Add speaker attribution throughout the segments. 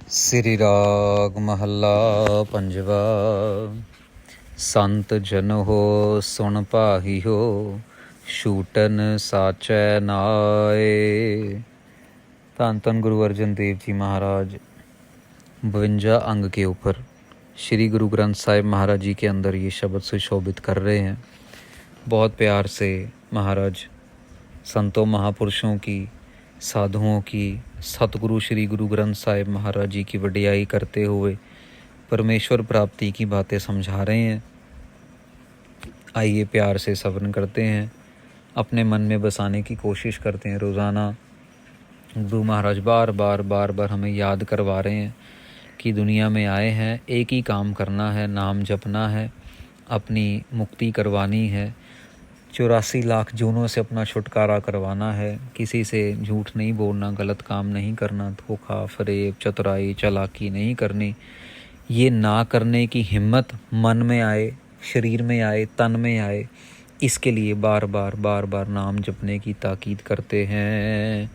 Speaker 1: ਸ੍ਰੀ ਰਾਗ ਮਹੱਲਾ ਪੰਜਵਾ। ਸੰਤ ਜਨ ਹੋ ਸੁਣ ਪਾਹੀਓ, ਛੂਟਨ ਸਾਚੈ ਨਾਏ। ਧੰਨ ਧੰਨ गुरु अर्जन देव जी महाराज 52 अंग के ऊपर श्री गुरु ग्रंथ साहिब महाराज जी के अंदर ये शब्द सुशोभित कर रहे हैं। बहुत प्यार से महाराज संतों महापुरुषों की, साधुओं की, सतगुरु श्री गुरु ग्रंथ साहिब महाराज जी की वडियाई करते हुए परमेश्वर प्राप्ति की बातें समझा रहे हैं। आइए प्यार से श्रवण करते हैं, अपने मन में बसाने की कोशिश करते हैं। रोज़ाना गुरु महाराज बार बार हमें याद करवा रहे हैं कि दुनिया में आए हैं, एक ही काम करना है, नाम जपना है, अपनी मुक्ति करवानी है, 84 लाख जूनों से अपना छुटकारा करवाना है। किसी से झूठ नहीं बोलना, गलत काम नहीं करना, धोखा फरेब चतुराई चालाकी नहीं करनी। ये ना करने की हिम्मत मन में आए, शरीर में आए, तन में आए, इसके लिए बार बार नाम जपने की ताकीद करते हैं।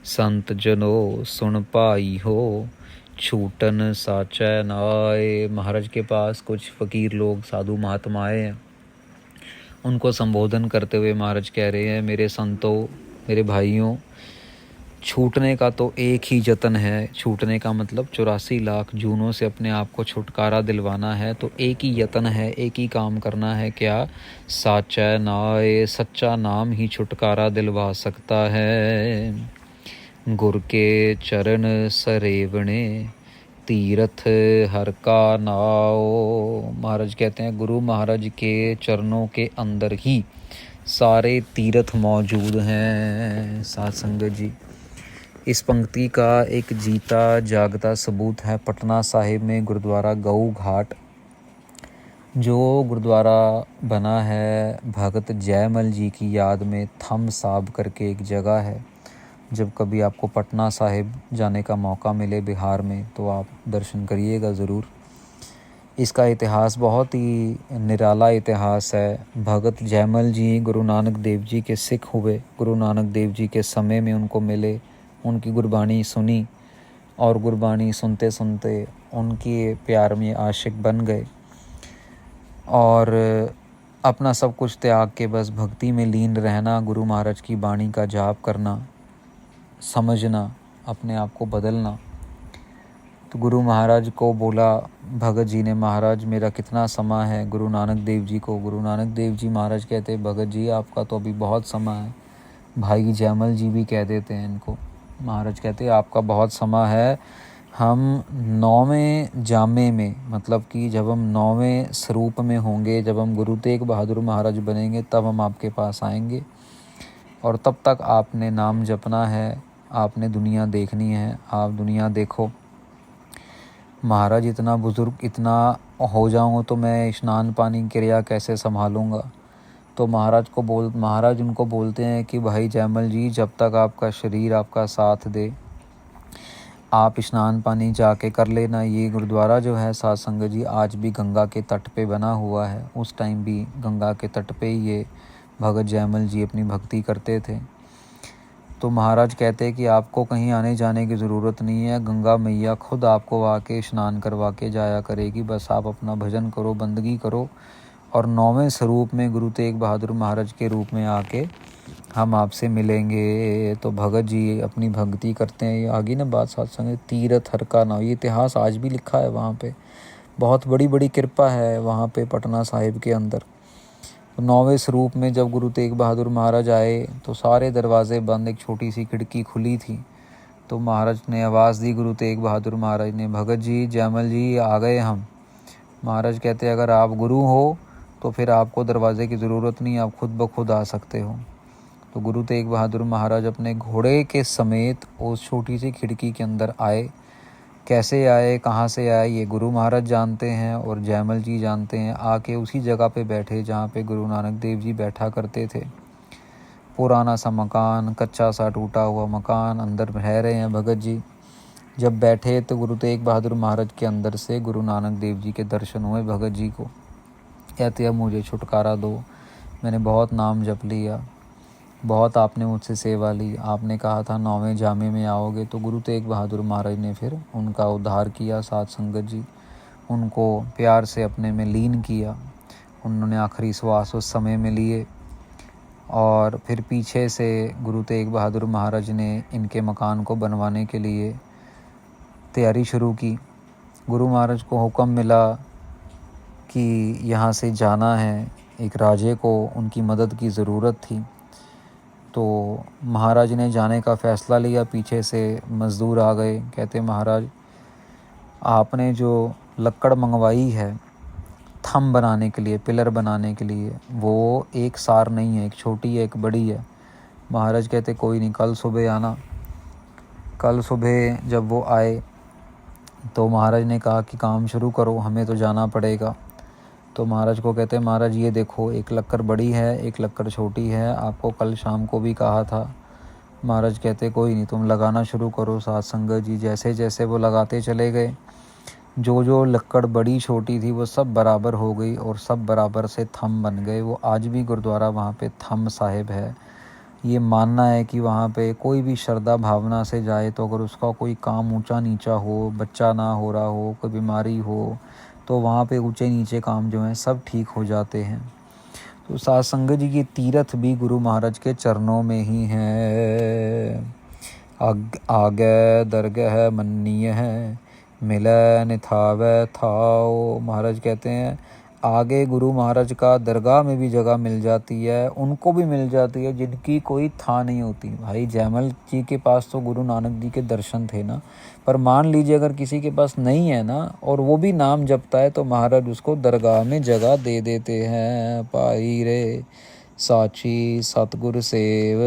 Speaker 1: संत जनो सुन पाई हो, छूटन साचै नाय। महाराज के पास कुछ फ़कीर लोग, साधु महात्मा आए हैं। उनको संबोधन करते हुए महाराज कह रहे हैं, मेरे संतों, मेरे भाइयों, छूटने का तो एक ही यत्न है। छूटने का मतलब 84 लाख जूनों से अपने आप को छुटकारा दिलवाना है, तो एक ही यत्न है, एक ही काम करना है। क्या? साचै नाय, सच्चा नाम ही छुटकारा दिलवा सकता है। गुर के चरण सरेवणे, तीरथ हर का नाओ। महाराज कहते हैं गुरु महाराज के चरणों के अंदर ही सारे तीर्थ मौजूद हैं। साध संगत जी, इस पंक्ति का एक जीता जागता सबूत है पटना साहिब में गुरुद्वारा गऊ घाट, जो गुरुद्वारा बना है भगत जयमल जी की याद में। थम साहब करके एक जगह है। जब कभी आपको पटना साहिब जाने का मौका मिले बिहार में, तो आप दर्शन करिएगा ज़रूर। इसका इतिहास बहुत ही निराला इतिहास है। भगत जयमल जी गुरु नानक देव जी के सिख हुए। गुरु नानक देव जी के समय में उनको मिले, उनकी गुरबाणी सुनी, और गुरबाणी सुनते सुनते उनके प्यार में आशिक बन गए, और अपना सब कुछ त्याग के बस भक्ति में लीन रहना, गुरु महाराज की बाणी का जाप करना, समझना, अपने आप को बदलना। तो गुरु महाराज को बोला भगत जी ने, महाराज मेरा कितना समय है? गुरु नानक देव जी को। गुरु नानक देव जी महाराज कहते, भगत जी आपका तो अभी बहुत समय है। भाई जयमल जी भी कह देते हैं इनको। महाराज कहते आपका बहुत समय है। हम 9वें जामे में, मतलब कि जब हम 9वें स्वरूप में होंगे, जब हम गुरु तेग बहादुर महाराज बनेंगे, तब हम आपके पास आएंगे, और तब तक आपने नाम जपना है, आपने दुनिया देखनी है। आप दुनिया देखो। महाराज इतना बुज़ुर्ग, इतना हो जाऊँ तो मैं स्नान पानी क्रिया कैसे संभालूँगा? तो महाराज उनको बोलते हैं कि भाई जयमल जी, जब तक आपका शरीर आपका साथ दे, आप स्नान पानी जाके कर लेना। ये गुरुद्वारा जो है साध संगत जी, आज भी गंगा के तट पे बना हुआ है। उस टाइम भी गंगा के तट पे ही ये भगत जयमल जी अपनी भक्ति करते थे। तो महाराज कहते हैं कि आपको कहीं आने जाने की ज़रूरत नहीं है, गंगा मैया खुद आपको आके स्नान करवा के जाया करेगी। बस आप अपना भजन करो, बंदगी करो, और 9वें स्वरूप में गुरु तेग बहादुर महाराज के रूप में आके हम आपसे मिलेंगे। तो भगत जी अपनी भक्ति करते हैं। ये आगे ना बात साथ संग, तीरथ हर का नाम, ये इतिहास आज भी लिखा है वहाँ पे। बहुत बड़ी कृपा है वहाँ पे पटना साहिब के अंदर। 9वें स्वरूप में जब गुरु तेग बहादुर महाराज आए, तो सारे दरवाजे बंद, एक छोटी सी खिड़की खुली थी। तो महाराज ने आवाज़ दी, गुरु तेग बहादुर महाराज ने, भगत जी जयमल जी आ गए हम। महाराज कहते अगर आप गुरु हो तो फिर आपको दरवाजे की ज़रूरत नहीं, आप खुद ब खुद आ सकते हो। तो गुरु तेग बहादुर महाराज अपने घोड़े के समेत उस छोटी सी खिड़की के अंदर आए। कैसे आए, कहाँ से आए, ये गुरु महाराज जानते हैं और जयमल जी जानते हैं। आके उसी जगह पे बैठे जहाँ पे गुरु नानक देव जी बैठा करते थे। पुराना सा मकान, कच्चा सा टूटा हुआ मकान, अंदर रह रहे हैं भगत जी। जब बैठे तो गुरु तेग बहादुर महाराज के अंदर से गुरु नानक देव जी के दर्शन हुए भगत जी को। कहते अब मुझे छुटकारा दो, मैंने बहुत नाम जप लिया, बहुत आपने मुझसे सेवा ली, आपने कहा था 9वें जामे में आओगे, तो गुरु तेग बहादुर महाराज ने फिर उनका उद्धार किया। साध संगत जी, उनको प्यार से अपने में लीन किया। उन्होंने आखिरी श्वास उस समय में लिए और फिर पीछे से गुरु तेग बहादुर महाराज ने इनके मकान को बनवाने के लिए तैयारी शुरू की। गुरु महाराज को हुक्म मिला कि यहाँ से जाना है, एक राजे को उनकी मदद की ज़रूरत थी। तो महाराज ने जाने का फ़ैसला लिया। पीछे से मज़दूर आ गए, कहते महाराज आपने जो लकड़ मंगवाई है थंब बनाने के लिए, पिलर बनाने के लिए, वो एक सार नहीं है, एक छोटी है एक बड़ी है। महाराज कहते कोई नहीं, कल सुबह आना। कल सुबह जब वो आए तो महाराज ने कहा कि काम शुरू करो, हमें तो जाना पड़ेगा। तो महाराज को कहते महाराज ये देखो, एक लक्कड़ बड़ी है, एक लक्कड़ छोटी है, आपको कल शाम को भी कहा था। महाराज कहते कोई नहीं, तुम लगाना शुरू करो। साध संगत जी जैसे जैसे वो लगाते चले गए, जो जो लक्कड़ बड़ी छोटी थी वो सब बराबर हो गई और सब बराबर से थंब बन गए। वो आज भी गुरुद्वारा वहाँ पे थंब साहिब है। ये मानना है कि वहाँ पे कोई भी श्रद्धा भावना से जाए तो अगर उसका कोई काम ऊंचा नीचा हो, बच्चा ना हो रहा हो, कोई बीमारी हो, तो वहाँ पे ऊंचे नीचे काम जो हैं सब ठीक हो जाते हैं। तो साध संगत जी की तीर्थ भी गुरु महाराज के चरणों में ही है। आगे दरगह मन्नीय है, मिले निथावे थाओ। महाराज कहते हैं आगे गुरु महाराज का दरगाह में भी जगह मिल जाती है, उनको भी मिल जाती है जिनकी कोई था नहीं होती। भाई जयमल जी के पास तो गुरु नानक जी के दर्शन थे ना, पर मान लीजिए अगर किसी के पास नहीं है ना और वो भी नाम जपता है तो महाराज उसको दरगाह में जगह दे देते हैं। पाई रे साची सतगुरु सेव।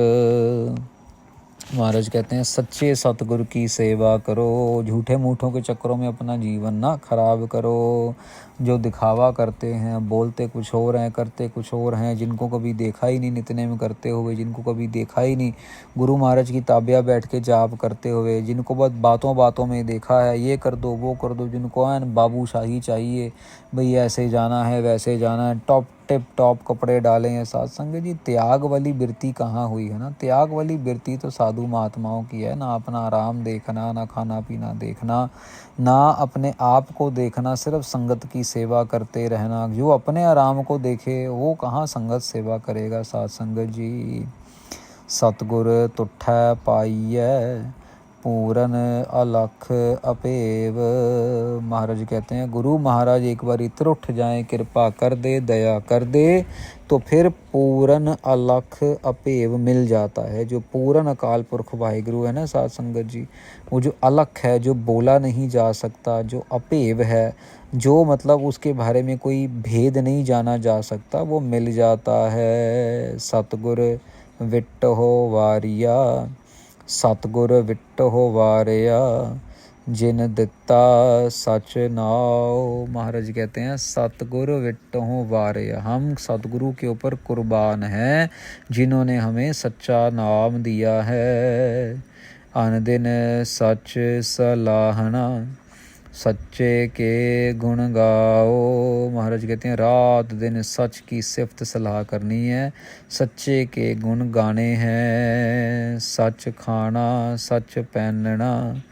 Speaker 1: महाराज कहते हैं सच्चे सतगुरु की सेवा करो, झूठे मूठों के चक्करों में अपना जीवन ना खराब करो। जो दिखावा करते हैं, बोलते कुछ और हैं, करते कुछ और हैं, जिनको कभी देखा ही नहीं नित्य नेम करते हुए, जिनको कभी देखा ही नहीं गुरु महाराज की ताबिया बैठ के जाप करते हुए, जिनको बस बातों बातों में देखा है ये कर दो वो कर दो, जिनको है बाबूशाही चाहिए, भाई ऐसे जाना है वैसे जाना है, टॉप टिप टॉप कपड़े डाले हैं। साध संगत जी त्याग वाली बिरती कहाँ हुई है ना? त्याग वाली बिरती तो साधु महात्माओं की है ना। अपना आराम देखना, ना खाना पीना देखना, ना अपने आप को देखना, सिर्फ संगत की सेवा करते रहना। जो अपने आराम को देखे वो कहाँ संगत सेवा करेगा। साध संगत जी सतगुर तुठै पाइयै पूरन अलख अपेव। महाराज कहते हैं गुरु महाराज एक बार इतर उठ जाएं, कृपा कर दे, दया कर दे, तो फिर पूरन अलख अपेव मिल जाता है। जो पूरन अकाल पुरख वाहिगुरु है ना साध संगत जी, वो जो अलख है, जो बोला नहीं जा सकता, जो अपेव है, जो मतलब उसके बारे में कोई भेद नहीं जाना जा सकता, वो मिल जाता है। सतगुर विट्टहो वारिया, सतगुर विट्टहो वारिया, जिन दिता सच नाओ। महाराज कहते हैं सतगुरु विट्टहो वारिया, हम सतगुरु के ऊपर कुर्बान हैं जिन्होंने हमें सच्चा नाम दिया है। अन दिन सच सलाहना, सच्चे के गुण गाओ। महाराज कहते हैं रात दिन सच की सिफत सलाह करनी है, सच्चे के गुण गाने हैं। सच खाना सच पहनना,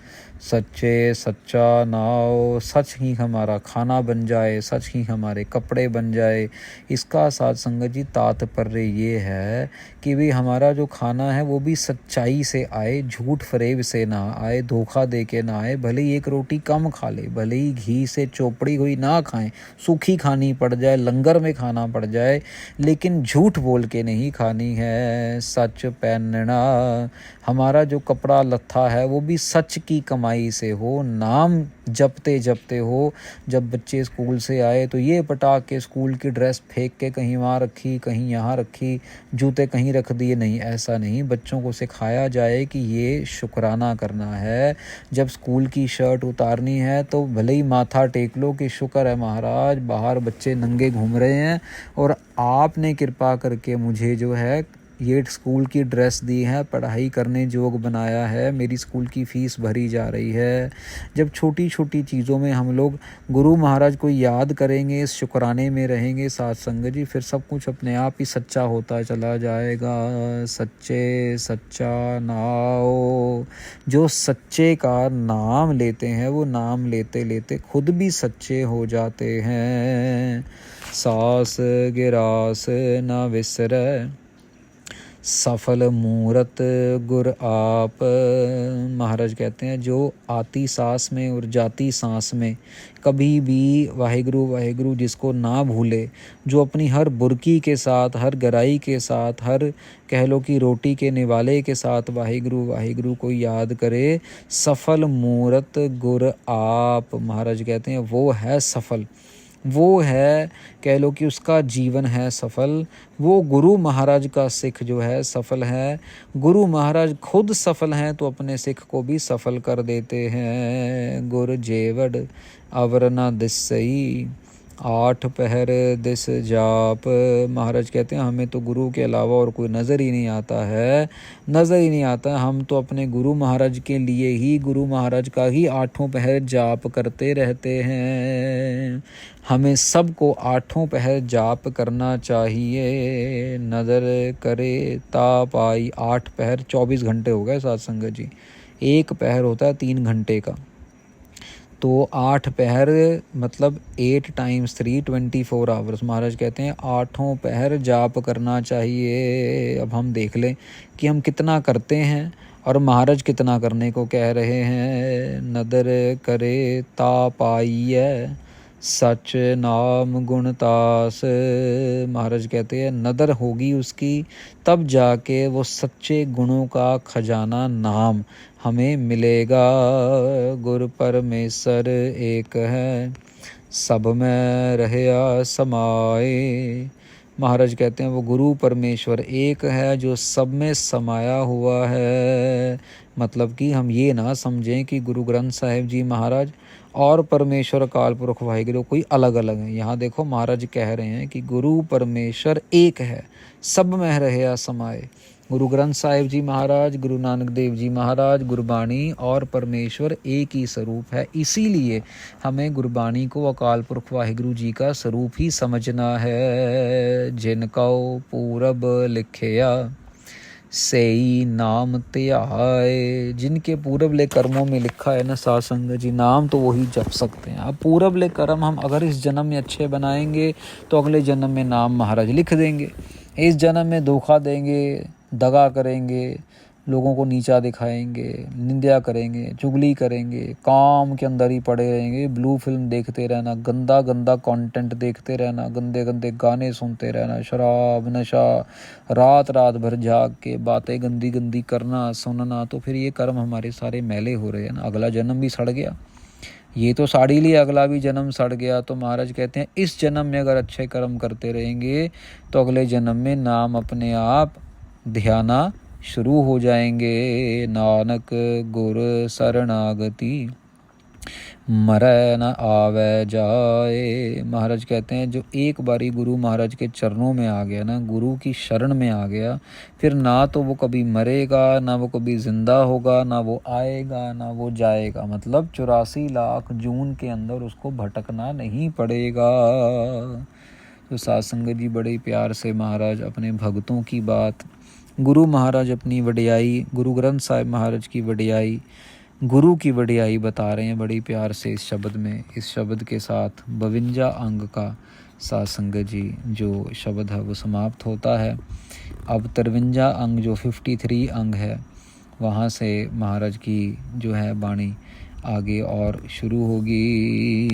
Speaker 1: सच्चे सच्चा नाओ। सच ही हमारा खाना बन जाए, सच ही हमारे कपड़े बन जाए। इसका साध संगत जी तात्पर्य ये है कि भी हमारा जो खाना है वो भी सच्चाई से आए, झूठ फरेब से ना आए, धोखा दे के ना आए। भले ही एक रोटी कम खा ले, भले ही घी से चोपड़ी हुई ना खाएं, सूखी खानी पड़ जाए, लंगर में खाना पड़ जाए, लेकिन झूठ बोल के नहीं खानी है। सच पहनना, हमारा जो कपड़ा लत्था है वो भी सच की कमाई से हो, नाम जपते जपते हो। जब बच्चे स्कूल से आए तो ये पटाख के स्कूल की ड्रेस फेंक के कहीं वहाँ रखी, कहीं यहाँ रखी, जूते कहीं रख दिए, नहीं, ऐसा नहीं। बच्चों को सिखाया जाए कि ये शुक्राना करना है। जब स्कूल की शर्ट उतारनी है तो भले ही माथा टेक लो कि शुक्र है महाराज बाहर बच्चे नंगे घूम रहे हैं और आपने कृपा करके मुझे जो है ये स्कूल की ड्रेस दी है, पढ़ाई करने जोग बनाया है, मेरी स्कूल की फ़ीस भरी जा रही है। जब छोटी छोटी चीज़ों में हम लोग गुरु महाराज को याद करेंगे, शुक्राने में रहेंगे साथ संगत जी, फिर सब कुछ अपने आप ही सच्चा होता चला जाएगा। सच्चे सच्चा नाओ, जो सच्चे का नाम लेते हैं वो नाम लेते लेते खुद भी सच्चे हो जाते हैं। सास गिरास न विसरै, सफल मूरत गुर आप। महाराज कहते हैं जो आती सांस में और जाती सांस में कभी भी वाहिगुरु वाहिगुरु जिसको ना भूले, जो अपनी हर बुरकी के साथ, हर गराई के साथ, हर कह लो कि रोटी के निवाले के साथ वाहिगुरु वाहिगुरु को याद करे, सफल मूरत गुर आप। महाराज कहते हैं वो है सफल, वो है कह लो कि उसका जीवन है सफल। वो गुरु महाराज का सिख जो है सफल है। गुरु महाराज खुद सफल हैं तो अपने सिख को भी सफल कर देते हैं। गुर जेवड़ अवर न दिसई, 8 पहर दिस जाप। महाराज कहते हैं हमें तो गुरु के अलावा और कोई नज़र ही नहीं आता है, नज़र ही नहीं आता। हम तो अपने गुरु महाराज के लिए ही, गुरु महाराज का ही 8 पहर जाप करते रहते हैं। हमें सबको 8 पहर जाप करना चाहिए। नज़र करे ताप आई, 8 पहर 24 घंटे हो गए साथ संगत जी। 1 पहर होता है 3 घंटे का, तो 8 पहर मतलब 8 × 3 24 आवर्स। महाराज कहते हैं 8 पहर जाप करना चाहिए। अब हम देख लें कि हम कितना करते हैं और महाराज कितना करने को कह रहे हैं। नदर करे ताप आइए, सच नाम गुणतास। महाराज कहते हैं नदर होगी उसकी, तब जाके वो सच्चे गुणों का खजाना नाम हमें मिलेगा। गुरु परमेश्वर एक है, सब में रहया समाए। महाराज कहते हैं वो गुरु परमेश्वर एक है जो सब में समाया हुआ है। मतलब कि हम ये ना समझें कि गुरु ग्रंथ साहिब जी महाराज और परमेश्वर अकाल पुरख वाहिगुरु कोई अलग अलग हैं। यहाँ देखो महाराज कह रहे हैं कि गुरु परमेश्वर एक है, सब में रहया समाए। गुरु ग्रंथ साहिब जी महाराज, गुरु नानक देव जी महाराज, गुरबाणी और परमेश्वर एक ही स्वरूप है। इसीलिए हमें गुरबाणी को अकाल पुरख वाहिगुरु जी का स्वरूप ही समझना है। जिनको पूरब लिखया सेई नाम त्याय। जिनके पूरबले कर्मों में लिखा है ना साध संगत जी, नाम तो वही जप सकते हैं। अब पूरबले कर्म हम अगर इस जन्म में अच्छे बनाएंगे तो अगले जन्म में नाम महाराज लिख देंगे। इस जन्म में धोखा देंगे, दगा करेंगे, लोगों को नीचा दिखाएंगे, निंदा करेंगे, चुगली करेंगे, काम के अंदर ही पड़े रहेंगे, ब्लू फिल्म देखते रहना, गंदा गंदा कंटेंट देखते रहना, गंदे गंदे गाने सुनते रहना, शराब नशा, रात रात भर जाग के बातें गंदी गंदी करना सुनना, तो फिर ये कर्म हमारे सारे मैले हो रहे हैं ना। अगला जन्म भी सड़ गया, ये तो साड़ी लिए अगला भी जन्म सड़ गया। तो महाराज कहते हैं इस जन्म में अगर अच्छे कर्म करते रहेंगे तो अगले जन्म में नाम अपने आप ध्याना शुरू हो जाएंगे। नानक गुर शरणागति, मरै न आवे जाए। महाराज कहते हैं जो एक बारी गुरु महाराज के चरणों में आ गया ना, गुरु की शरण में आ गया, फिर ना तो वो कभी मरेगा, ना वो कभी जिंदा होगा, ना वो आएगा, ना वो जाएगा। मतलब 84 लाख जून के अंदर उसको भटकना नहीं पड़ेगा। तो साध संगत जी बड़े प्यार से महाराज अपने भक्तों की बात, गुरु महाराज अपनी वडियाई, गुरु ग्रंथ साहिब महाराज की वडियाई, गुरु की वडियाई बता रहे हैं बड़ी प्यार से इस शब्द में। इस शब्द के साथ 52 अंग का साध संगत जी जो शब्द है वो समाप्त होता है। अब 53 अंग जो 53 अंग है वहाँ से महाराज की जो है वाणी आगे और शुरू होगी।